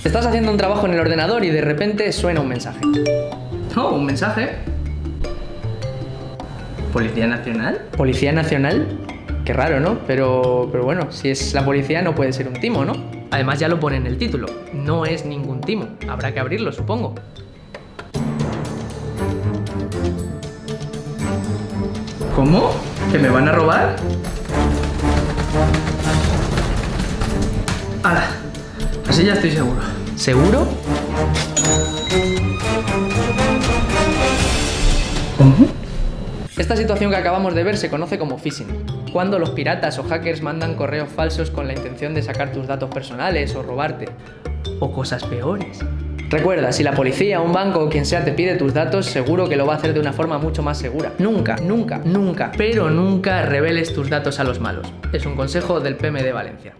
Estás haciendo un trabajo en el ordenador y de repente suena un mensaje. Oh, un mensaje. ¿Policía Nacional? ¿Policía Nacional? Qué raro, ¿no? Pero bueno, si es la policía no puede ser un timo, ¿no? Además ya lo pone en el título. No es ningún timo. Habrá que abrirlo, supongo. ¿Cómo? ¿Que me van a robar? ¡Hala! Así ya estoy seguro. ¿Seguro? ¿Cómo? Esta situación que acabamos de ver se conoce como phishing, cuando los piratas o hackers mandan correos falsos con la intención de sacar tus datos personales o robarte, o cosas peores. Recuerda, si la policía, un banco o quien sea te pide tus datos, seguro que lo va a hacer de una forma mucho más segura. Nunca, nunca, nunca, pero nunca reveles tus datos a los malos. Es un consejo del PM de Valencia.